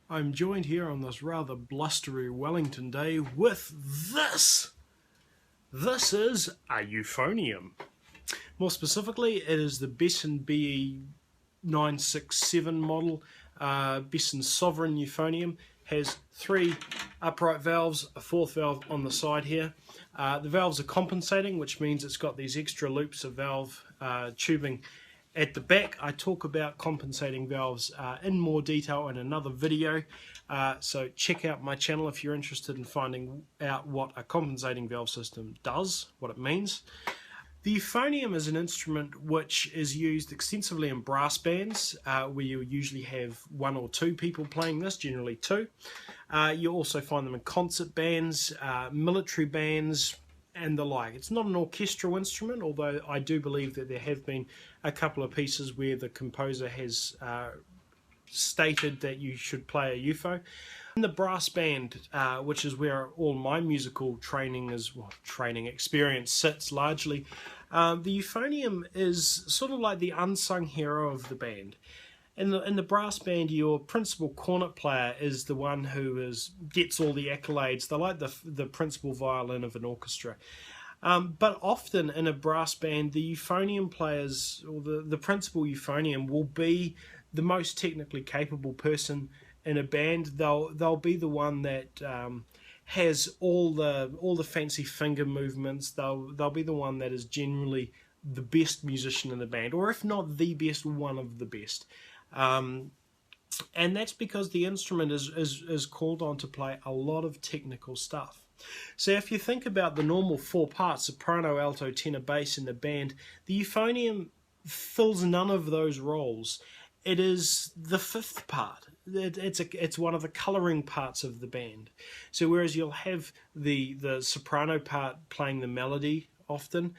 I'm joined here on this rather blustery Wellington day with this. This is a euphonium. More specifically, it is the Besson BE967 model. Besson Sovereign euphonium has 3 upright valves, a 4th valve on the side here. The valves are compensating, which means it's got these extra loops of valve tubing at the back. I talk about compensating valves in more detail in another video, so check out my channel if you're interested in finding out what a compensating valve system does, what it means. The euphonium is an instrument which is used extensively in brass bands, where you usually have 1 or 2 people playing this, generally 2. You also find them in concert bands, military bands, and the like. It's not an orchestral instrument, although I do believe that there have been a couple of pieces where the composer has stated that you should play a UFO. In the brass band, which is where all my musical training experience sits largely, the euphonium is sort of like the unsung hero of the band. In the brass band, your principal cornet player is the one who gets all the accolades. They're like the principal violin of an orchestra. But often in a brass band, the euphonium players, or the principal euphonium, will be the most technically capable person in a band. They'll be the one that has all the fancy finger movements. They'll be the one that is generally the best musician in the band, or if not the best, one of the best. And that's because the instrument is called on to play a lot of technical stuff. So if you think about the normal 4 parts, soprano, alto, tenor, bass in the band, the euphonium fills none of those roles. It is the 5th part. It's one of the colouring parts of the band. So whereas you'll have the soprano part playing the melody often,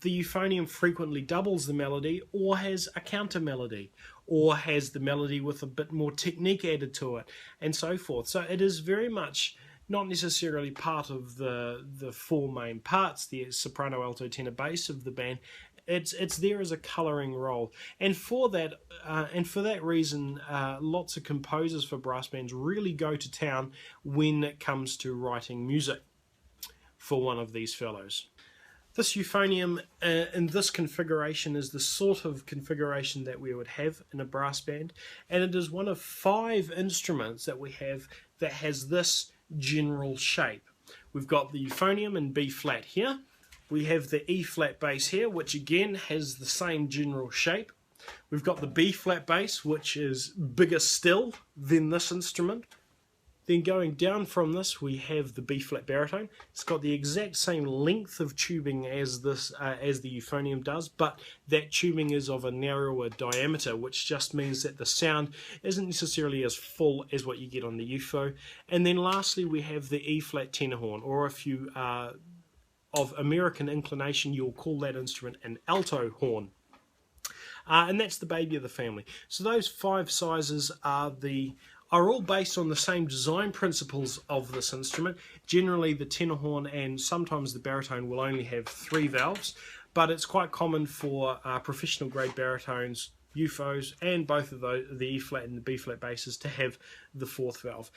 the euphonium frequently doubles the melody, or has a counter melody, or has the melody with a bit more technique added to it, and so forth. So it is very much not necessarily part of the 4 main parts, the soprano, alto, tenor, bass of the band. It's there as a colouring role, and for that reason, lots of composers for brass bands really go to town when it comes to writing music for one of these fellows. This euphonium in this configuration is the sort of configuration that we would have in a brass band, and it is one of 5 instruments that we have that has this general shape. We've got the euphonium in B flat here. We have the E flat bass here, which again has the same general shape. We've got the B flat bass, which is bigger still than this instrument. Then going down from this, we have the B flat baritone. It's got the exact same length of tubing as the euphonium does, but that tubing is of a narrower diameter, which just means that the sound isn't necessarily as full as what you get on the UFO. And then lastly, we have the E flat tenor horn, or if you are of American inclination, you'll call that instrument an alto horn. And that's the baby of the family. So those 5 sizes are all based on the same design principles of this instrument. Generally, the tenor horn and sometimes the baritone will only have 3 valves, but it's quite common for professional grade baritones, UFOs, and both of those, the E flat and the B flat basses, to have the 4th valve.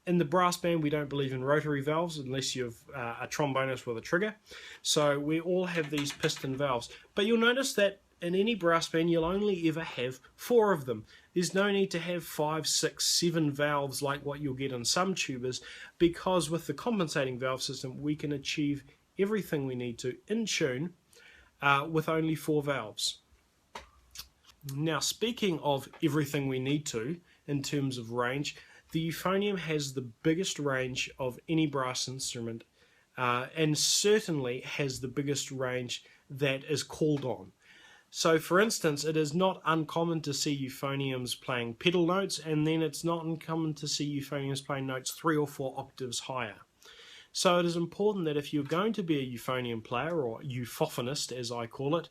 In the brass band, we don't believe in rotary valves unless you've a trombonist with a trigger. So we all have these piston valves. But you'll notice that in any brass band, you'll only ever have 4 of them. There's no need to have 5, 6, 7 valves like what you'll get in some tubas, because with the compensating valve system, we can achieve everything we need to in tune with only 4 valves. Now, speaking of everything we need to in terms of range, the euphonium has the biggest range of any brass instrument, and certainly has the biggest range that is called on. So for instance, it is not uncommon to see euphoniums playing pedal notes, and then it's not uncommon to see euphoniums playing notes 3 or 4 octaves higher. So it is important that if you're going to be a euphonium player, or euphophonist as I call it,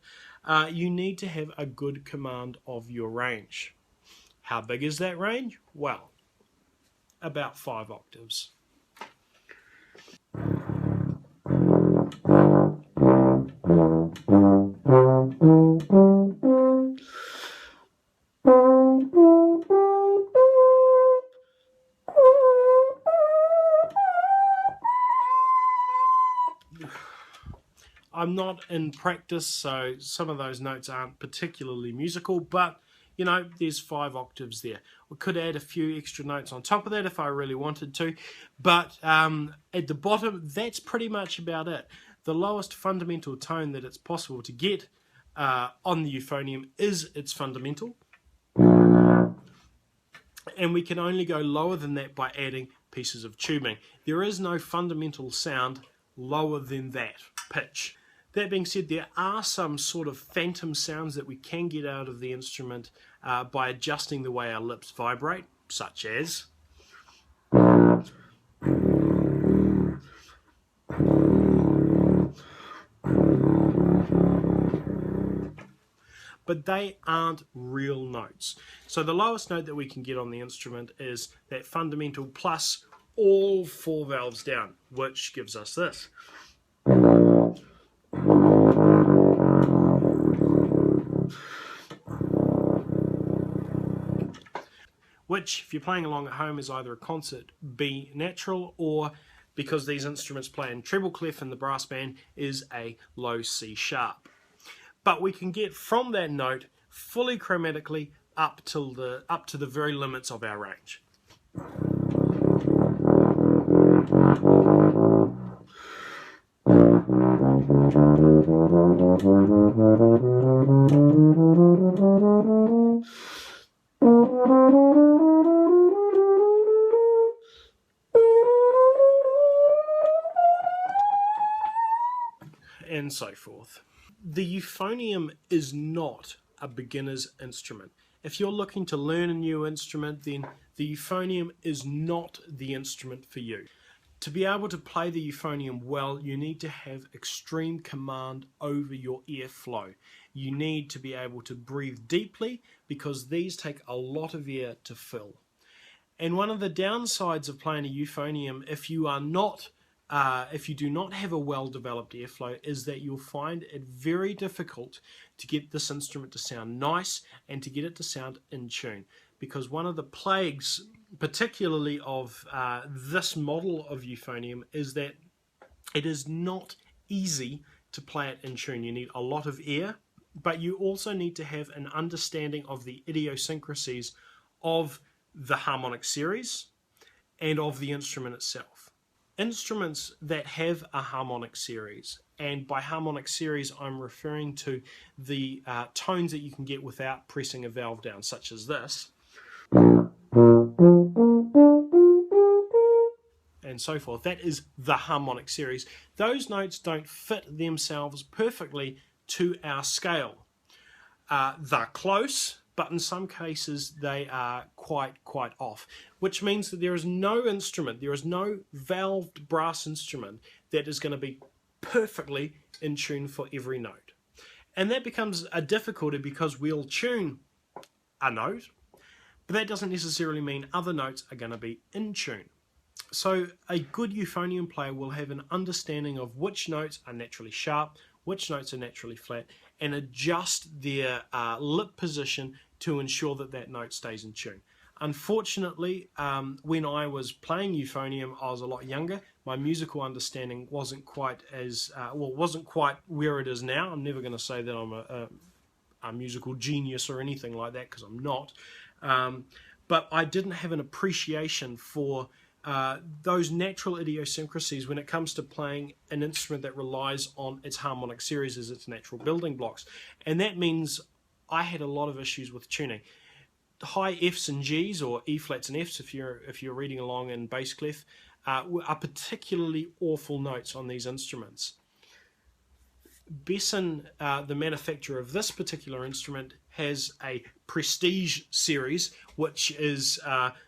you need to have a good command of your range. How big is that range? Well, about 5 octaves. I'm not in practice, so some of those notes aren't particularly musical, but you know, there's 5 octaves there. We could add a few extra notes on top of that if I really wanted to, but at the bottom, that's pretty much about it. The lowest fundamental tone that it's possible to get on the euphonium is its fundamental, and we can only go lower than that by adding pieces of tubing. There is no fundamental sound lower than that pitch. That being said, there are some sort of phantom sounds that we can get out of the instrument by adjusting the way our lips vibrate, such as but they aren't real notes. So the lowest note that we can get on the instrument is that fundamental plus all 4 valves down, which gives us this. Which, if you're playing along at home, is either a concert B natural, or, because these instruments play in treble clef in the brass band, is a low C sharp. But we can get from that note fully chromatically up to the very limits of our range. And so forth. The euphonium is not a beginner's instrument. If you're looking to learn a new instrument, then the euphonium is not the instrument for you. To be able to play the euphonium well, you need to have extreme command over your airflow. You need to be able to breathe deeply, because these take a lot of air to fill. And one of the downsides of playing a euphonium, if you do not have a well-developed airflow, is that you'll find it very difficult to get this instrument to sound nice and to get it to sound in tune. Because one of the plagues, particularly of this model of euphonium, is that it is not easy to play it in tune. You need a lot of air, but you also need to have an understanding of the idiosyncrasies of the harmonic series and of the instrument itself. Instruments that have a harmonic series, and by harmonic series I'm referring to the tones that you can get without pressing a valve down, such as this, and so forth. That is the harmonic series. Those notes don't fit themselves perfectly to our scale. They're close, but in some cases they are quite off, which means that there is no instrument, there is no valved brass instrument that is going to be perfectly in tune for every note. And that becomes a difficulty, because we'll tune a note, but that doesn't necessarily mean other notes are going to be in tune. So a good euphonium player will have an understanding of which notes are naturally sharp, which notes are naturally flat, and adjust their lip position to ensure that that note stays in tune. Unfortunately, when I was playing euphonium, I was a lot younger. My musical understanding wasn't quite where it is now. I'm never going to say that I'm a musical genius or anything like that, because I'm not. But I didn't have an appreciation for those natural idiosyncrasies when it comes to playing an instrument that relies on its harmonic series as its natural building blocks. And that means I had a lot of issues with tuning. High Fs and Gs, or E flats and Fs if you're reading along in bass clef, are particularly awful notes on these instruments. Besson, the manufacturer of this particular instrument, has a Prestige series, which is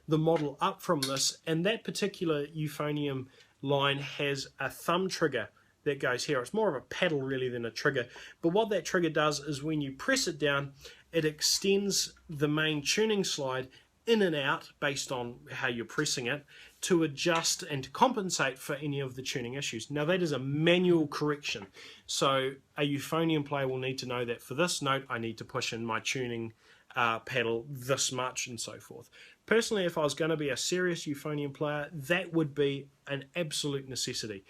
the model up from this, and that particular euphonium line has a thumb trigger that goes here. It's more of a pedal really than a trigger, but what that trigger does is when you press it down, it extends the main tuning slide in and out based on how you're pressing it, to adjust and to compensate for any of the tuning issues. Now that is a manual correction, so a euphonium player will need to know that for this note I need to push in my tuning pedal this much, and so forth. Personally, if I was going to be a serious euphonium player, that would be an absolute necessity.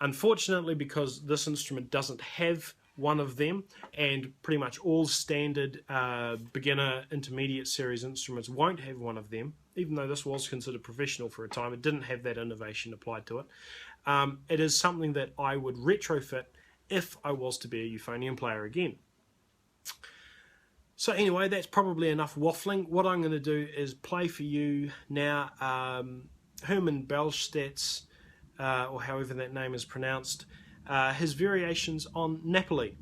Unfortunately, because this instrument doesn't have one of them, and pretty much all standard beginner intermediate series instruments won't have one of them, even though this was considered professional for a time, it didn't have that innovation applied to it. It is something that I would retrofit if I was to be a euphonium player again. So anyway, that's probably enough waffling. What I'm going to do is play for you now Herman Bellstedt's, or however that name is pronounced, his variations on Napoli.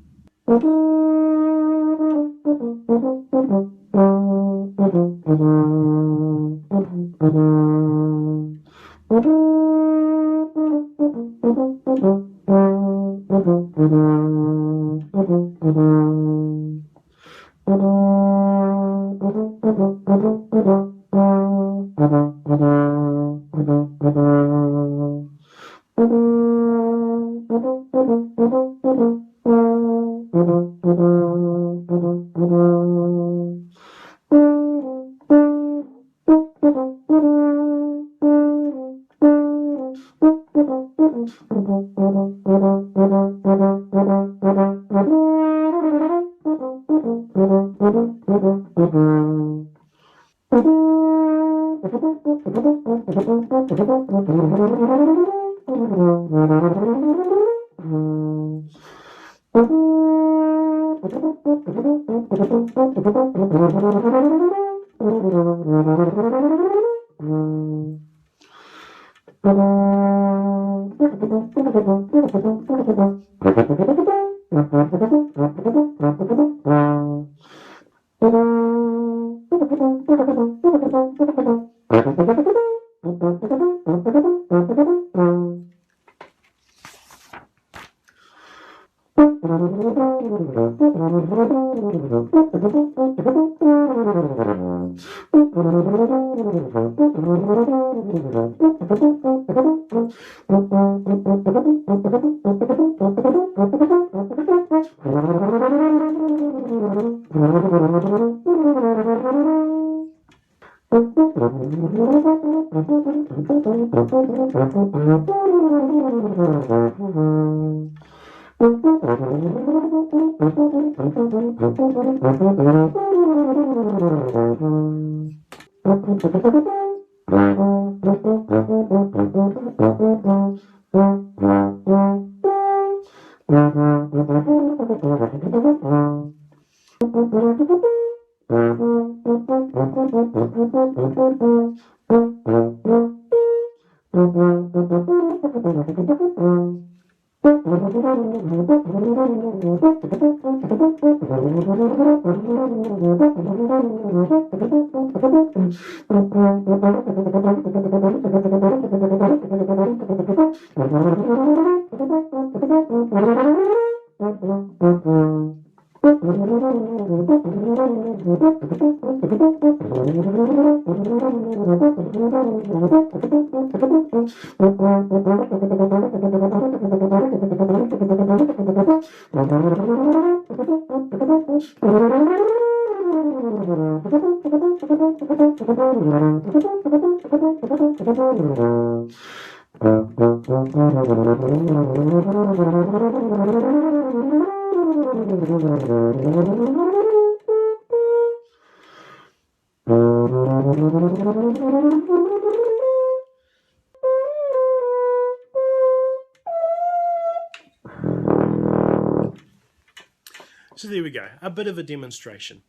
So there we go, a bit of a demonstration.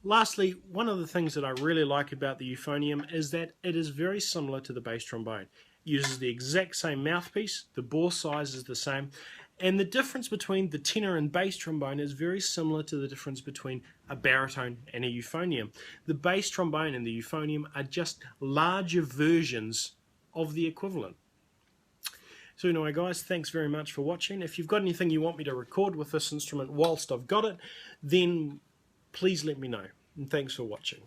Lastly, one of the things that I really like about the euphonium is that it is very similar to the bass trombone. It uses the exact same mouthpiece, the bore size is the same, and the difference between the tenor and bass trombone is very similar to the difference between a baritone and a euphonium. The bass trombone and the euphonium are just larger versions of the equivalent. So anyway guys, thanks very much for watching. If you've got anything you want me to record with this instrument whilst I've got it, then please let me know. And thanks for watching.